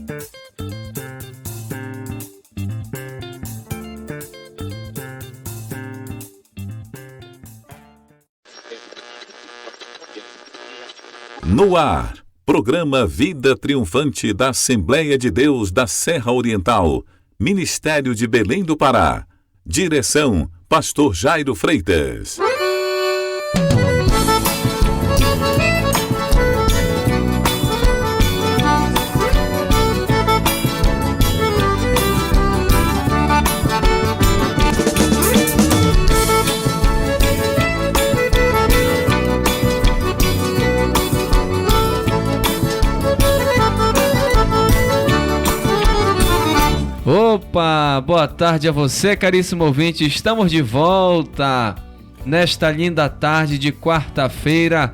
No ar, programa Vida Triunfante da Assembleia de Deus da Serra Oriental, Ministério de Belém do Pará. Direção, Pastor Jairo Freitas. Opa, boa tarde a você, caríssimo ouvinte. Estamos de volta nesta linda tarde de quarta-feira,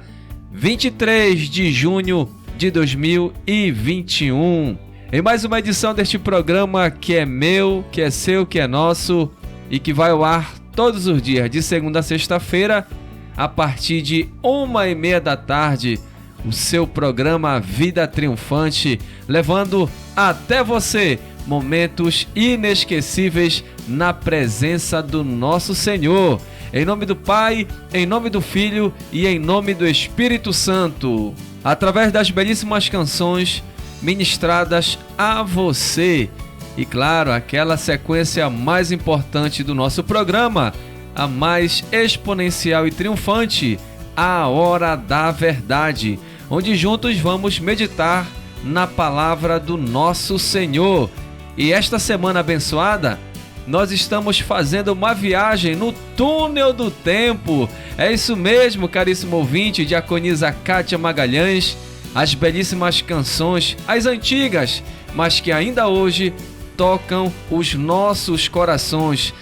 23 de junho de 2021. Em mais uma edição deste programa que é meu, que é seu, que é nosso e que vai ao ar todos os dias, de segunda a sexta-feira, a partir de 1h30 da tarde. O seu programa Vida Triunfante, levando até você momentos inesquecíveis na presença do nosso Senhor. Em nome do Pai, em nome do Filho e em nome do Espírito Santo. Através das belíssimas canções ministradas a você. E claro, aquela sequência mais importante do nosso programa, a mais exponencial e triunfante, a Hora da Verdade, onde juntos vamos meditar na palavra do nosso Senhor. E esta semana abençoada, nós estamos fazendo uma viagem no túnel do tempo. É isso mesmo, caríssimo ouvinte, diaconisa Kátia Magalhães, as belíssimas canções, as antigas, mas que ainda hoje tocam os nossos corações.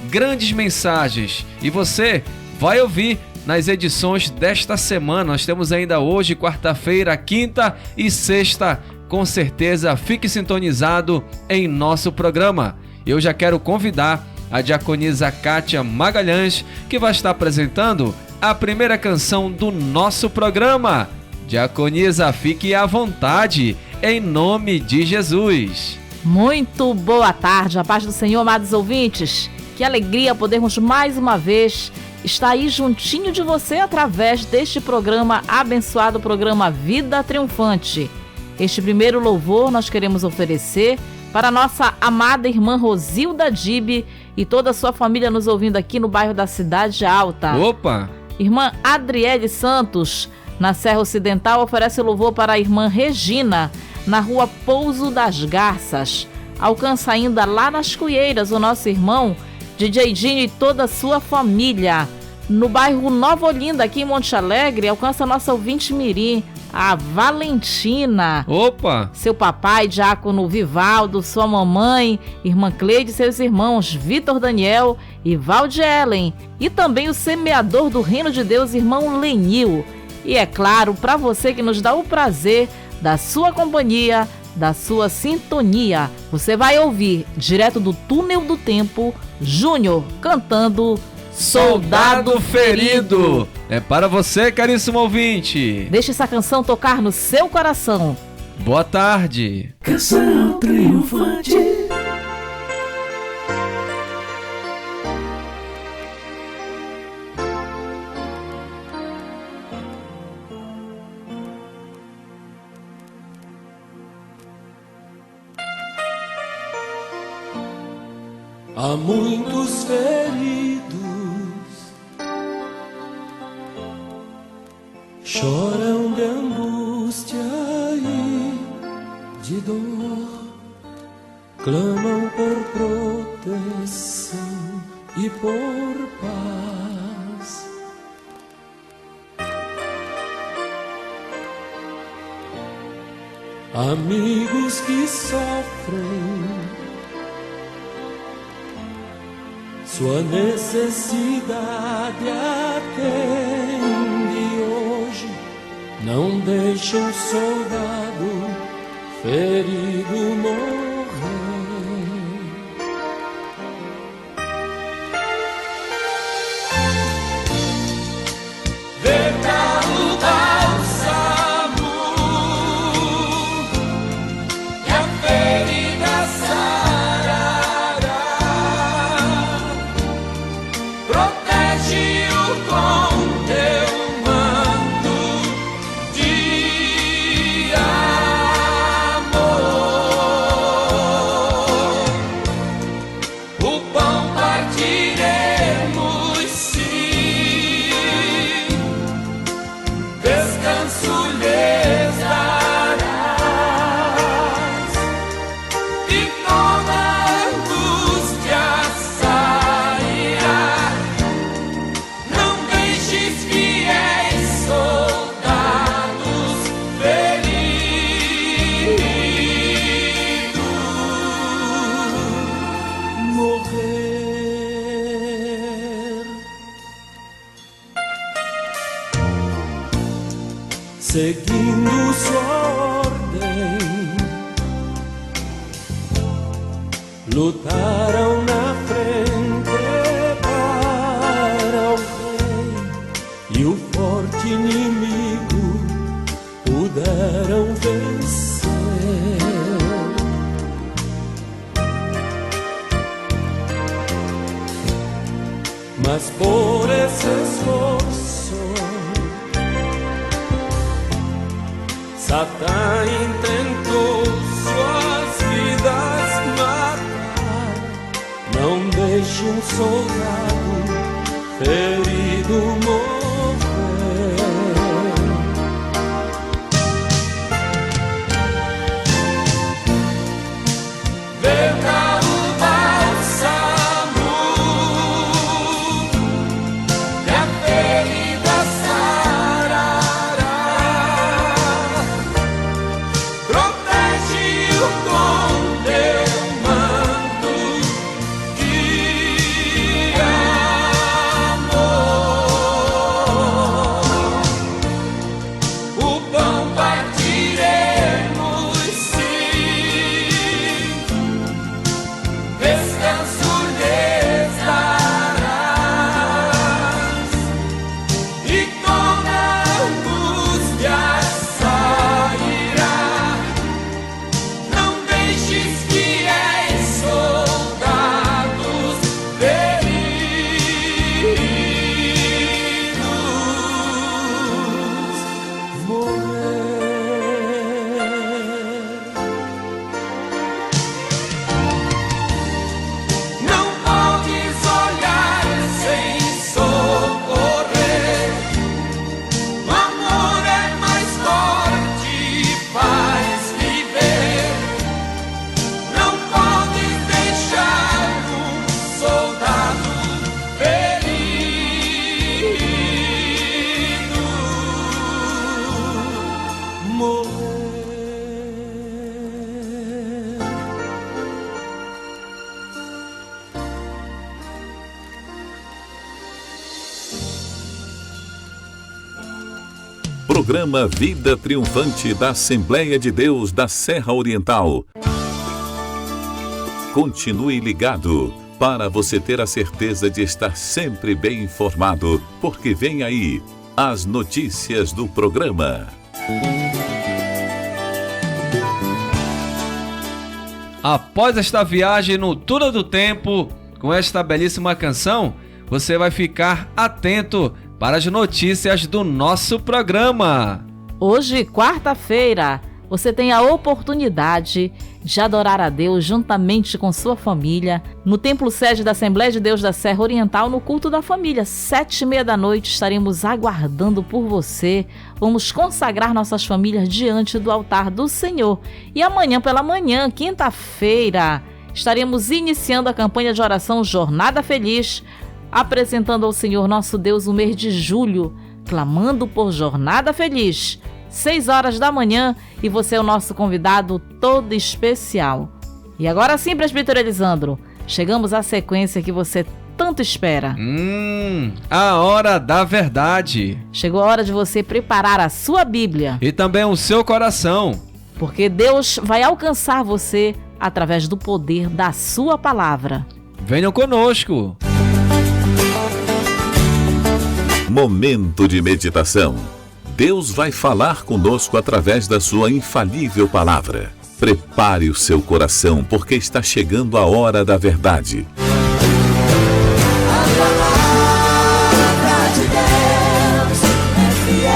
Grandes mensagens. E você vai ouvir nas edições desta semana. Nós temos ainda hoje, quarta-feira, quinta e sexta. Com certeza, fique sintonizado em nosso programa. Eu já quero convidar a diaconisa Kátia Magalhães, que vai estar apresentando a primeira canção do nosso programa. Diaconisa, fique à vontade, em nome de Jesus. Muito boa tarde, a paz do Senhor, amados ouvintes. Que alegria podermos mais uma vez estar aí juntinho de você através deste programa abençoado, programa Vida Triunfante. Este primeiro louvor nós queremos oferecer para a nossa amada irmã Rosilda Dibe e toda a sua família nos ouvindo aqui no bairro da Cidade Alta. Opa! Irmã Adriele Santos, na Serra Ocidental, oferece louvor para a irmã Regina, na rua Pouso das Garças. Alcança ainda lá nas Cuieiras o nosso irmão DJ Dinho e toda a sua família. No bairro Nova Olinda, aqui em Monte Alegre, alcança a nossa ouvinte mirim, a Valentina. Opa! Seu papai, diácono Vivaldo, sua mamãe, irmã Cleide e seus irmãos Vitor Daniel e Valde Ellen. E também o semeador do Reino de Deus, irmão Lenil. E é claro, para você que nos dá o prazer da sua companhia, da sua sintonia, você vai ouvir, direto do Túnel do Tempo, Júnior cantando Soldado Ferido. É para você, caríssimo ouvinte. Deixe essa canção tocar no seu coração. Boa tarde. Canção triunfante. Há muitos feridos, choram de angústia e de dor, clamam por proteção e por paz. Amigos que sofrem sua necessidade atende hoje, não deixa um soldado ferido morrer. Verdade o bálsamo e a fé seguindo sua ordem, lutaram na frente para o rei, e o forte inimigo puderam vencer. Mas por esse esforço, Satã intentou suas vidas matar. Não deixe um soldado ferido morrer. Verga o bálsamo e a ferida sarará. Protege-o com teu manto de amor. O pão partiremos, sim, descanso lhes darás, e toda angústia sairá. Não deixes fiéis soldados feridos morrer. Não podes olhar sem socorrer. O amor é mais forte e faz viver. Não podes deixar um soldado ferido morrer. Programa Vida Triunfante da Assembleia de Deus da Serra Oriental. Continue ligado para você ter a certeza de estar sempre bem informado, porque vem aí as notícias do programa. Após esta viagem no túnel do tempo, com esta belíssima canção, você vai ficar atento para as notícias do nosso programa. Hoje, quarta-feira, você tem a oportunidade de adorar a Deus juntamente com sua família no Templo Sede da Assembleia de Deus da Serra Oriental, no culto da família. 7h30 da noite estaremos aguardando por você. Vamos consagrar nossas famílias diante do altar do Senhor. E amanhã pela manhã, quinta-feira, estaremos iniciando a campanha de oração Jornada Feliz, apresentando ao Senhor nosso Deus o mês de julho, clamando por Jornada Feliz. 6h da manhã, e você é o nosso convidado todo especial. E agora sim, presbítero Elisandro, chegamos à sequência que você tanto espera. A hora da verdade. Chegou a hora de você preparar a sua Bíblia, E também o seu coração. porque Deus vai alcançar você através do poder da sua palavra. Venham conosco. Momento de meditação. Deus vai falar conosco através da sua infalível palavra. Prepare o seu coração, porque está chegando a hora da verdade. palavra de Deus é fiel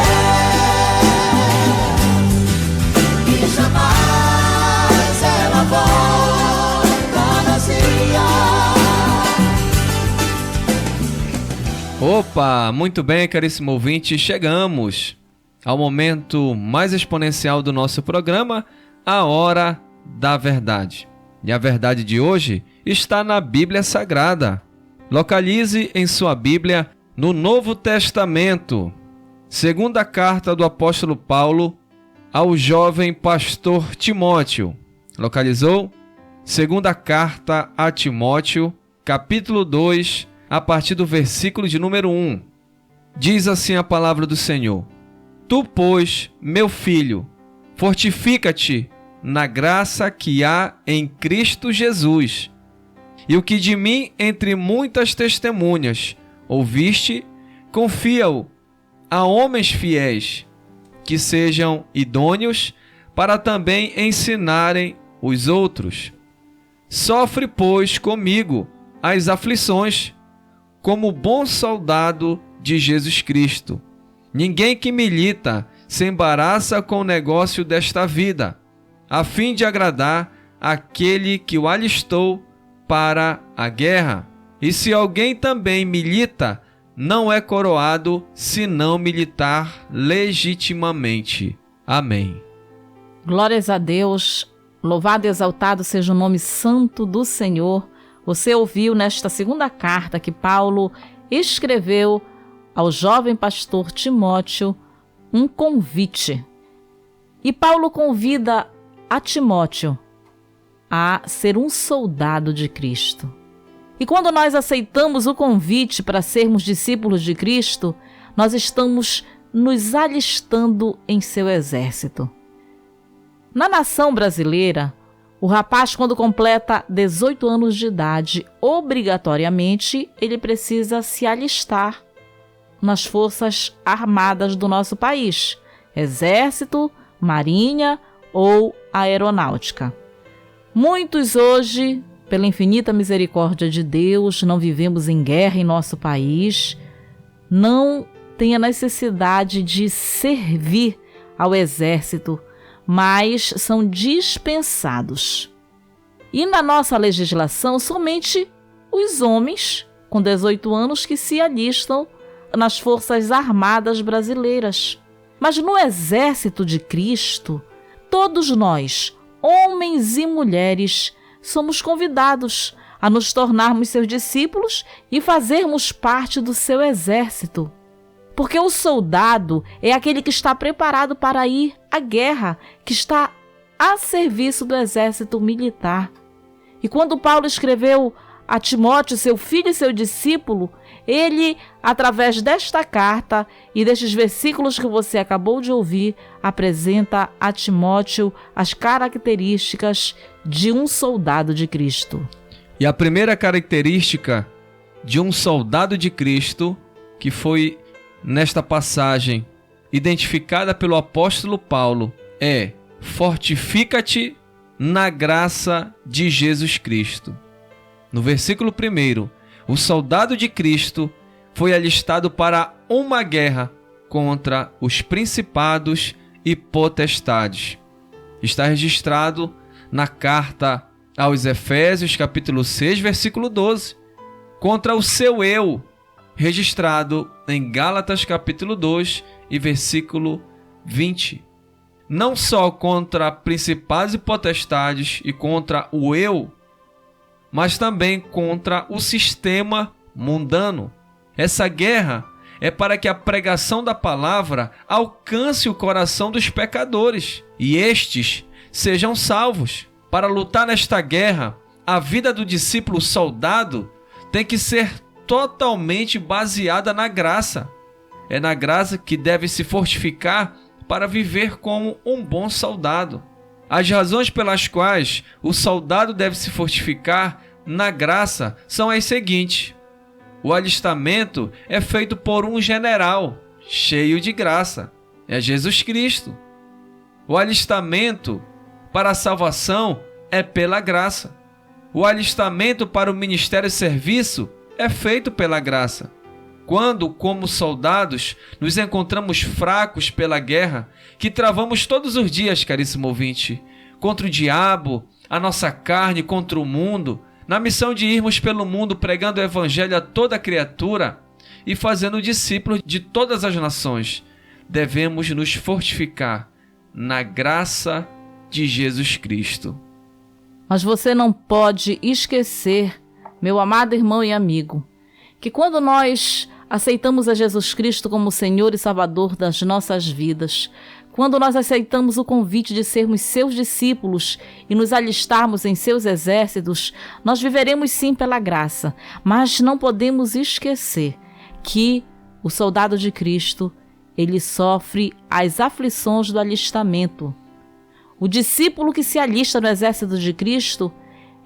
e jamais ela volta vazia. Opa, muito bem, caríssimo ouvinte, chegamos ao momento mais exponencial do nosso programa, a hora da verdade. E a verdade de hoje está na Bíblia Sagrada. Localize em sua Bíblia no Novo Testamento, segunda carta do apóstolo Paulo ao jovem pastor Timóteo. Localizou? Segunda carta a Timóteo, capítulo 2, a partir do versículo de número 1. Diz assim a palavra do Senhor: Tu, pois, meu filho, fortifica-te na graça que há em Cristo Jesus. E o que de mim, entre muitas testemunhas, ouviste, confia-o a homens fiéis, que sejam idôneos para também ensinarem os outros. Sofre, pois, comigo as aflições, como bom soldado de Jesus Cristo. Ninguém que milita se embaraça com o negócio desta vida, a fim de agradar aquele que o alistou para a guerra. E se alguém também milita, não é coroado se não militar legitimamente. Amém. Glórias a Deus, louvado e exaltado seja o nome santo do Senhor. Você ouviu nesta segunda carta que Paulo escreveu ao jovem pastor Timóteo um convite. E Paulo convida a Timóteo a ser um soldado de Cristo. E quando nós aceitamos o convite para sermos discípulos de Cristo, nós estamos nos alistando em seu exército. Na nação brasileira, o rapaz, quando completa 18 anos de idade, obrigatoriamente ele precisa se alistar nas Forças Armadas do nosso país, Exército, Marinha ou Aeronáutica. Muitos hoje, pela infinita misericórdia de Deus, não vivemos em guerra em nosso país, não têm a necessidade de servir ao Exército, mas são dispensados. E na nossa legislação, somente os homens com 18 anos que se alistam nas Forças Armadas brasileiras. Mas no Exército de Cristo, todos nós, homens e mulheres, somos convidados a nos tornarmos seus discípulos e fazermos parte do seu exército. Porque o soldado é aquele que está preparado para ir à guerra, que está a serviço do exército militar. E quando Paulo escreveu a Timóteo, seu filho e seu discípulo, ele, através desta carta e destes versículos que você acabou de ouvir, apresenta a Timóteo as características de um soldado de Cristo. E a primeira característica de um soldado de Cristo, que foi nesta passagem identificada pelo apóstolo Paulo, é: fortifica-te na graça de Jesus Cristo. No versículo 1, o soldado de Cristo foi alistado para uma guerra contra os principados e potestades. Está registrado na carta aos Efésios, capítulo 6, versículo 12, contra o seu eu, registrado em Gálatas, capítulo 2 e versículo 20. Não só contra principados e potestades e contra o eu, mas também contra o sistema mundano. Essa guerra é para que a pregação da palavra alcance o coração dos pecadores e estes sejam salvos. Para lutar nesta guerra, a vida do discípulo soldado tem que ser totalmente baseada na graça. É na graça que deve se fortificar para viver como um bom soldado. As razões pelas quais o soldado deve se fortificar na graça são as seguintes: o alistamento é feito por um general cheio de graça, é Jesus Cristo. O alistamento para a salvação é pela graça. O alistamento para o ministério e serviço é feito pela graça. Quando, como soldados, nos encontramos fracos pela guerra que travamos todos os dias, caríssimo ouvinte, contra o diabo, a nossa carne, contra o mundo, na missão de irmos pelo mundo pregando o evangelho a toda criatura e fazendo discípulos de todas as nações, devemos nos fortificar na graça de Jesus Cristo. Mas você não pode esquecer, meu amado irmão e amigo, que quando nós aceitamos a Jesus Cristo como Senhor e Salvador das nossas vidas, quando nós aceitamos o convite de sermos seus discípulos e nos alistarmos em seus exércitos, nós viveremos sim pela graça, mas não podemos esquecer que o soldado de Cristo, ele sofre as aflições do alistamento. O discípulo que se alista no exército de Cristo,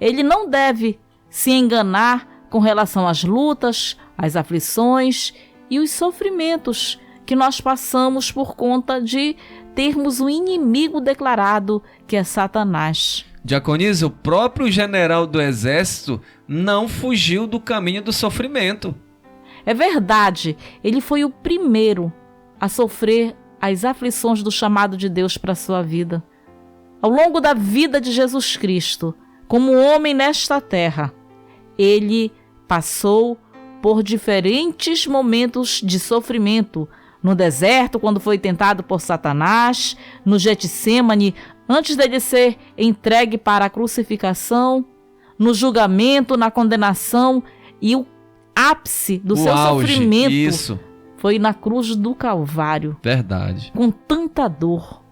ele não deve se enganar com relação às lutas, às aflições e os sofrimentos que nós passamos por conta de termos um inimigo declarado, que é Satanás. Diaconisa, o próprio general do exército não fugiu do caminho do sofrimento. É verdade, ele foi o primeiro a sofrer as aflições do chamado de Deus para a sua vida. Ao longo da vida de Jesus Cristo, como homem nesta terra, ele passou por diferentes momentos de sofrimento. No deserto, quando foi tentado por Satanás, no Getsêmani, antes dele ser entregue para a crucificação, no julgamento, na condenação, e o ápice do seu auge, sofrimento isso. foi na cruz do Calvário. Verdade. Com tanta dor,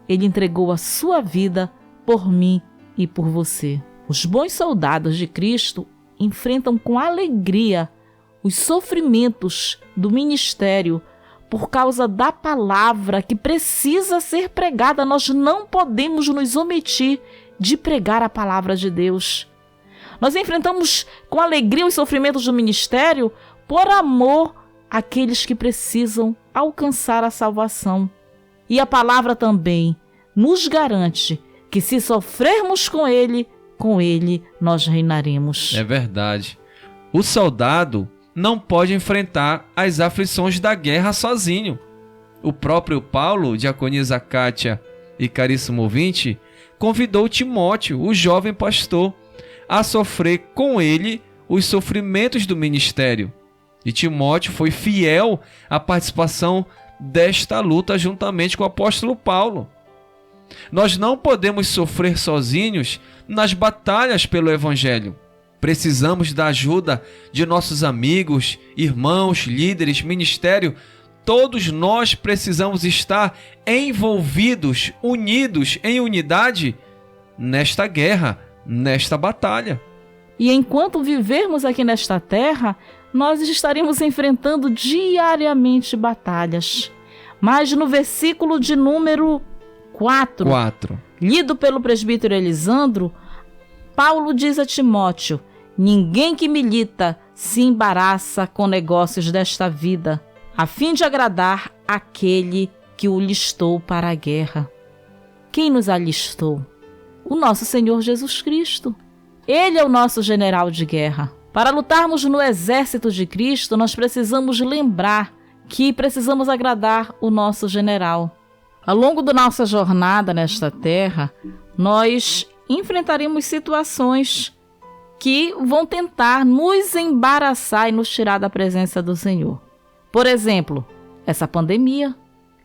ele entregou a sua vida por mim e por você. Os bons soldados de Cristo enfrentam com alegria os sofrimentos do ministério por causa da palavra que precisa ser pregada. Nós não podemos nos omitir de pregar a palavra de Deus. Nós enfrentamos com alegria os sofrimentos do ministério por amor àqueles que precisam alcançar a salvação. E a palavra também nos garante que se sofrermos com Ele nós reinaremos. É verdade. O soldado não pode enfrentar as aflições da guerra sozinho. O próprio Paulo, diaconisa Kátia e caríssimo ouvinte, convidou Timóteo, o jovem pastor, a sofrer com ele os sofrimentos do ministério. E Timóteo foi fiel à participação desta luta juntamente com o apóstolo Paulo. Nós não podemos sofrer sozinhos nas batalhas pelo Evangelho. Precisamos da ajuda de nossos amigos, irmãos, líderes, ministério. Todos nós precisamos estar envolvidos, unidos em unidade nesta guerra, nesta batalha. E enquanto vivermos aqui nesta terra, nós estaremos enfrentando diariamente batalhas. Mas no versículo de número 4, lido pelo presbítero Elisandro, Paulo diz a Timóteo: ninguém que milita se embaraça com negócios desta vida, a fim de agradar aquele que o listou para a guerra. Quem nos alistou? O nosso Senhor Jesus Cristo. Ele é o nosso general de guerra. Para lutarmos no exército de Cristo, nós precisamos lembrar que precisamos agradar o nosso general. Ao longo da nossa jornada nesta terra, nós enfrentaremos situações que vão tentar nos embaraçar e nos tirar da presença do Senhor. Por exemplo, essa pandemia.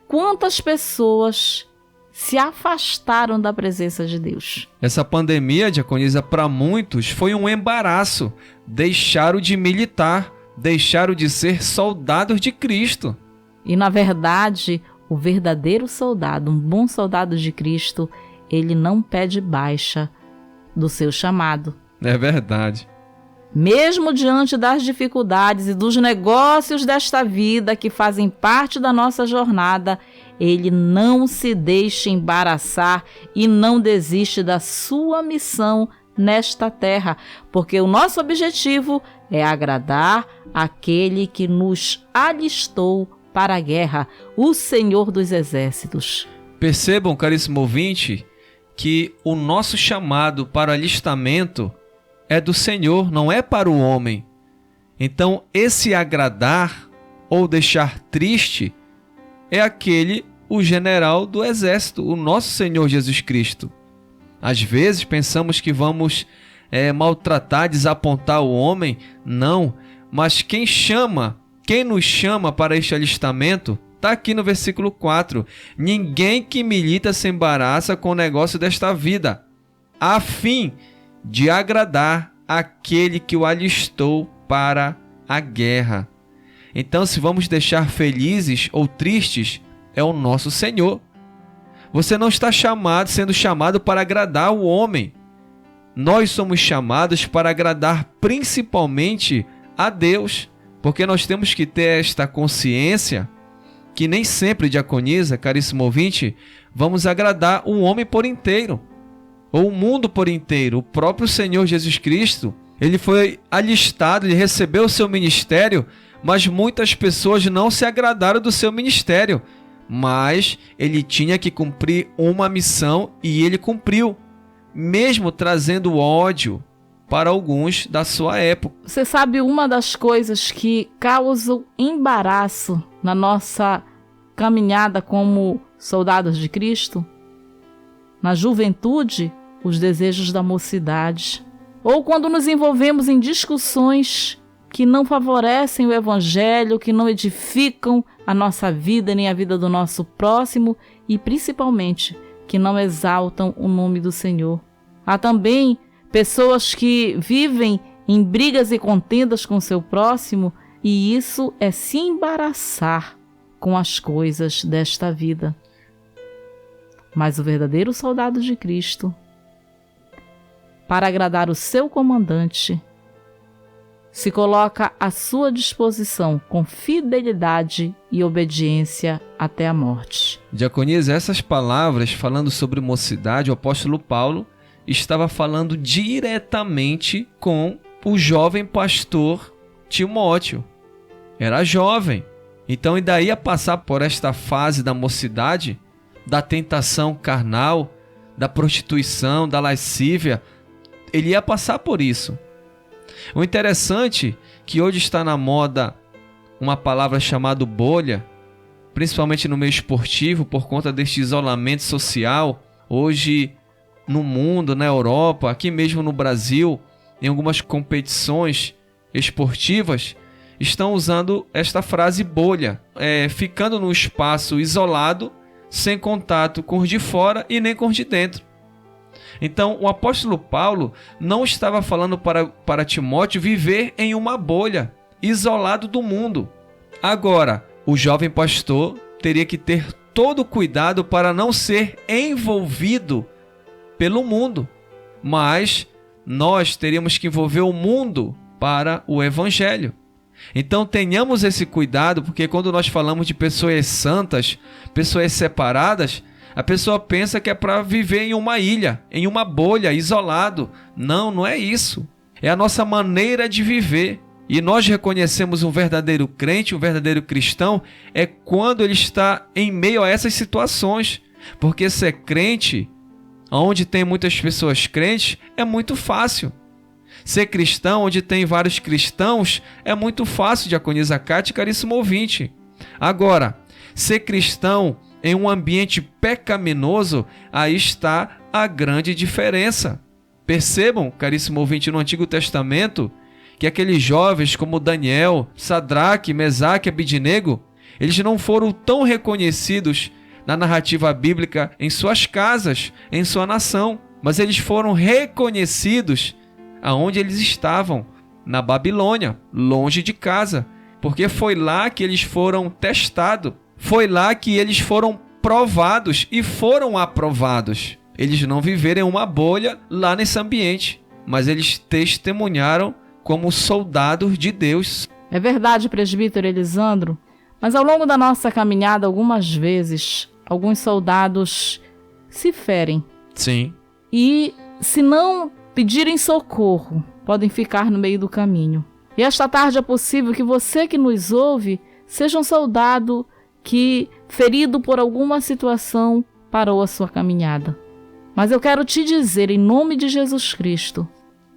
Quantas pessoas se afastaram da presença de Deus? Essa pandemia, diaconisa, para muitos foi um embaraço. Deixaram de militar, deixaram de ser soldados de Cristo. E na verdade, o verdadeiro soldado, um bom soldado de Cristo, ele não pede baixa do seu chamado. É verdade. Mesmo diante das dificuldades e dos negócios desta vida que fazem parte da nossa jornada, ele não se deixa embaraçar e não desiste da sua missão nesta terra, porque o nosso objetivo é agradar aquele que nos alistou para a guerra, o Senhor dos Exércitos. Percebam, caríssimo ouvinte, que o nosso chamado para o alistamento é do Senhor, não é para o homem. Então, esse agradar ou deixar triste é aquele, o general do exército, o nosso Senhor Jesus Cristo. Às vezes pensamos que vamos maltratar, desapontar o homem. Não, mas quem nos chama para este alistamento, está aqui no versículo 4. Ninguém que milita se embaraça com o negócio desta vida, a fim de agradar aquele que o alistou para a guerra. Então, se vamos deixar felizes ou tristes, é o nosso Senhor. Você não está sendo chamado para agradar o homem. Nós somos chamados para agradar principalmente a Deus, porque nós temos que ter esta consciência que nem sempre, diaconisa, caríssimo ouvinte, vamos agradar o homem por inteiro, ou o mundo por inteiro. O próprio Senhor Jesus Cristo, ele foi alistado, ele recebeu o seu ministério, mas muitas pessoas não se agradaram do seu ministério. Mas ele tinha que cumprir uma missão e ele cumpriu, mesmo trazendo ódio para alguns da sua época. Você sabe, uma das coisas que causam embaraço na nossa caminhada como soldados de Cristo? Na juventude, os desejos da mocidade. Ou quando nos envolvemos em discussões que não favorecem o Evangelho, que não edificam a nossa vida nem a vida do nosso próximo e, principalmente, que não exaltam o nome do Senhor. Há também pessoas que vivem em brigas e contendas com seu próximo, e isso é se embaraçar com as coisas desta vida. Mas o verdadeiro soldado de Cristo, para agradar o seu comandante, se coloca à sua disposição com fidelidade e obediência até a morte. Diaconisa, essas palavras falando sobre mocidade, o apóstolo Paulo estava falando diretamente com o jovem pastor Timóteo. Era jovem. Então, e daí a passar por esta fase da mocidade, da tentação carnal, da prostituição, da lascívia, ele ia passar por isso. O interessante é que hoje está na moda uma palavra chamada bolha, principalmente no meio esportivo, por conta deste isolamento social. Hoje, no mundo, na Europa, aqui mesmo no Brasil, em algumas competições esportivas, estão usando esta frase bolha, ficando num espaço isolado, sem contato com os de fora e nem com os de dentro. Então, o apóstolo Paulo não estava falando para Timóteo viver em uma bolha, isolado do mundo. Agora, o jovem pastor teria que ter todo o cuidado para não ser envolvido pelo mundo, mas nós teríamos que envolver o mundo para o evangelho. Então tenhamos esse cuidado, porque quando nós falamos de pessoas santas, pessoas separadas, a pessoa pensa que é para viver em uma ilha, em uma bolha, isolado. Não, não é isso. É a nossa maneira de viver. E nós reconhecemos um verdadeiro crente, um verdadeiro cristão, é quando ele está em meio a essas situações. Porque ser crente, onde tem muitas pessoas crentes, é muito fácil. Ser cristão, onde tem vários cristãos, é muito fácil, diaconisa Cátia, caríssimo ouvinte. Agora, ser cristão em um ambiente pecaminoso, aí está a grande diferença. Percebam, caríssimo ouvinte, no Antigo Testamento, que aqueles jovens como Daniel, Sadraque, Mesaque e Abidnego, eles não foram tão reconhecidos na narrativa bíblica em suas casas, em sua nação, mas eles foram reconhecidos aonde eles estavam, na Babilônia, longe de casa, porque foi lá que eles foram testados, foi lá que eles foram provados e foram aprovados. Eles não viveram em uma bolha lá nesse ambiente, mas eles testemunharam como soldados de Deus. É verdade, presbítero Elisandro, mas ao longo da nossa caminhada, algumas vezes, alguns soldados se ferem. Sim. E, se não pedirem socorro, podem ficar no meio do caminho. E esta tarde é possível que você que nos ouve seja um soldado que, ferido por alguma situação, parou a sua caminhada. Mas eu quero te dizer, em nome de Jesus Cristo,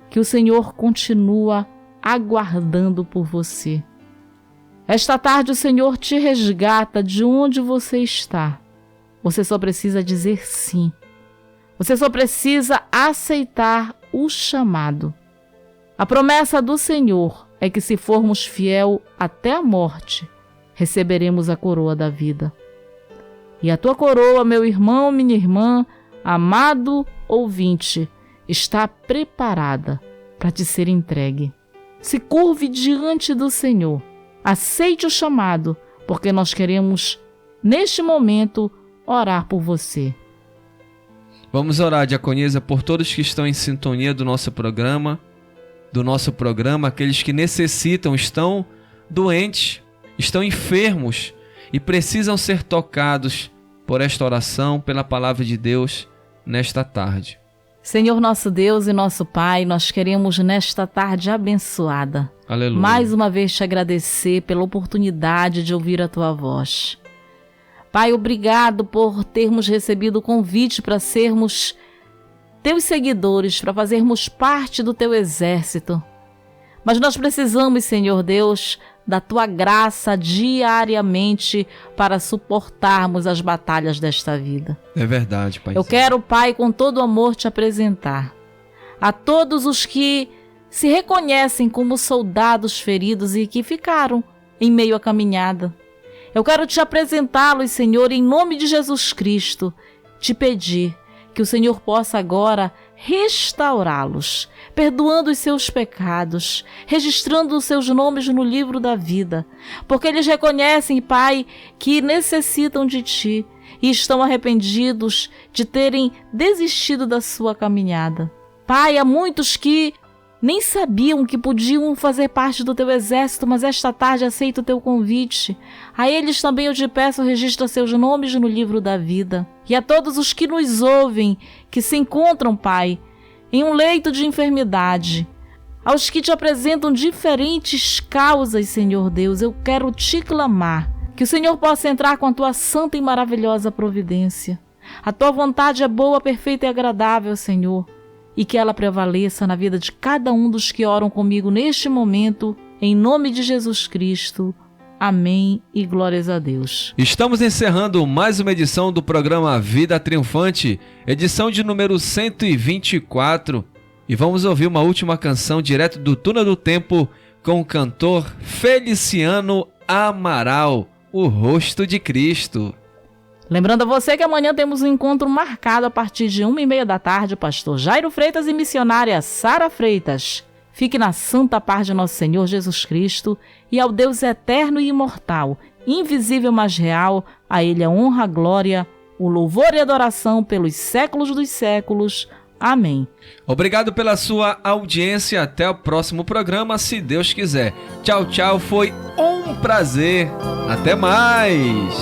que o Senhor continua aguardando por você. Esta tarde o Senhor te resgata de onde você está. Você só precisa dizer sim. Você só precisa aceitar o chamado. A promessa do Senhor é que, se formos fiel até a morte, receberemos a coroa da vida. E a tua coroa, meu irmão, minha irmã, amado ouvinte, está preparada para te ser entregue. Se curve diante do Senhor. Aceite o chamado, porque nós queremos, neste momento, orar por você. Vamos orar, diaconisa, por todos que estão em sintonia do nosso programa, aqueles que necessitam, estão doentes, estão enfermos, e precisam ser tocados por esta oração, pela palavra de Deus nesta tarde. Senhor nosso Deus e nosso Pai, nós queremos nesta tarde abençoada, Aleluia. mais uma vez te agradecer pela oportunidade de ouvir a tua voz. Pai, obrigado por termos recebido o convite para sermos teus seguidores, para fazermos parte do teu exército. Mas nós precisamos, Senhor Deus, da tua graça diariamente para suportarmos as batalhas desta vida. É verdade, Pai. Eu quero, Pai, com todo amor te apresentar a todos os que se reconhecem como soldados feridos e que ficaram em meio à caminhada. Eu quero te apresentá-los, Senhor, em nome de Jesus Cristo, te pedir que o Senhor possa agora restaurá-los, perdoando os seus pecados, registrando os seus nomes no livro da vida, porque eles reconhecem, Pai, que necessitam de Ti e estão arrependidos de terem desistido da sua caminhada. Pai, há muitos que nem sabiam que podiam fazer parte do Teu exército, mas esta tarde aceito o Teu convite. A eles também eu te peço, registra seus nomes no livro da vida. E a todos os que nos ouvem, que se encontram, Pai, em um leito de enfermidade, aos que te apresentam diferentes causas, Senhor Deus, eu quero te clamar, que o Senhor possa entrar com a Tua santa e maravilhosa providência. A Tua vontade é boa, perfeita e agradável, Senhor, e que ela prevaleça na vida de cada um dos que oram comigo neste momento, em nome de Jesus Cristo. Amém e glórias a Deus. Estamos encerrando mais uma edição do programa Vida Triunfante, edição de número 124, e vamos ouvir uma última canção direto do Túnel do Tempo com o cantor Feliciano Amaral, O Rosto de Cristo. Lembrando a você que amanhã temos um encontro marcado a partir de 1h30 da tarde, pastor Jairo Freitas e missionária Sara Freitas. Fique na santa paz de nosso Senhor Jesus Cristo e ao Deus eterno e imortal, invisível mas real, a Ele a honra, a glória, o louvor e a adoração pelos séculos dos séculos. Amém. Obrigado pela sua audiência. Até o próximo programa, se Deus quiser. Tchau, tchau. Foi um prazer. Até mais.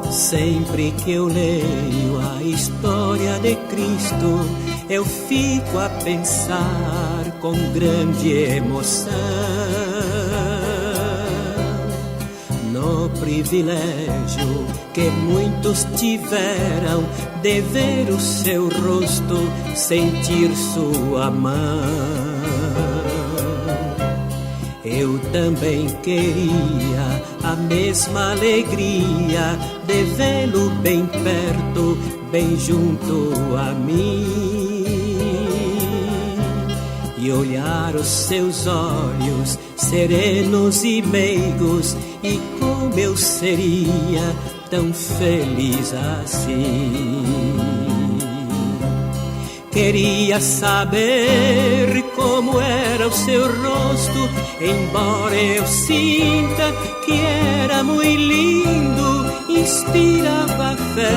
Sempre que eu leio a história de Cristo, eu fico a pensar com grande emoção no privilégio que muitos tiveram de ver o seu rosto, sentir sua mão. Eu também queria a mesma alegria de vê-lo bem perto, bem junto a mim, e olhar os seus olhos serenos e meigos, e como eu seria tão feliz assim. Queria saber como era o seu rosto, embora eu sinta que era muito lindo. Inspirava fé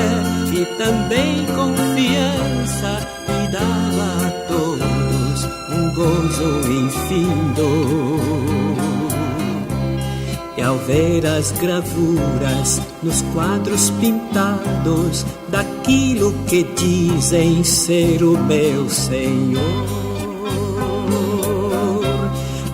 e também confiança, e dava a todos um gozo infindo. E ao ver as gravuras nos quadros pintados daquilo que dizem ser o meu Senhor,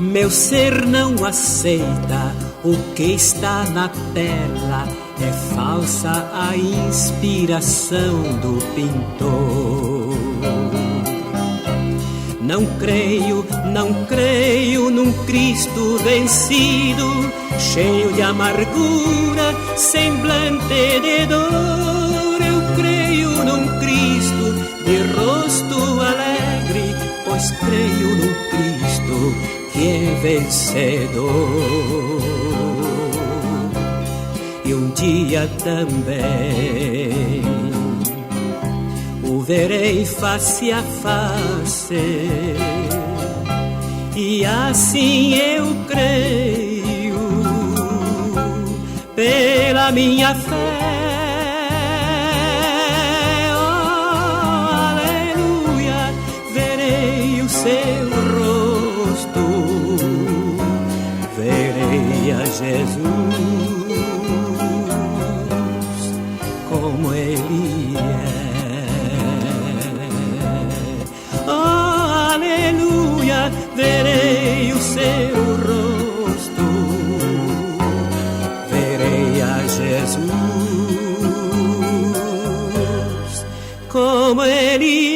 meu ser não aceita o que está na tela, é falsa a inspiração do pintor. Não creio num Cristo vencido, cheio de amargura, semblante de dor. Eu creio num Cristo de rosto alegre, pois creio num Cristo que é vencedor. E um dia também o verei face a face, e assim eu creio pela minha fé. Oh, aleluia, verei o seu rosto Jesus, como Ele é. Oh, aleluia, verei o seu rosto, verei a Jesus, como Ele é.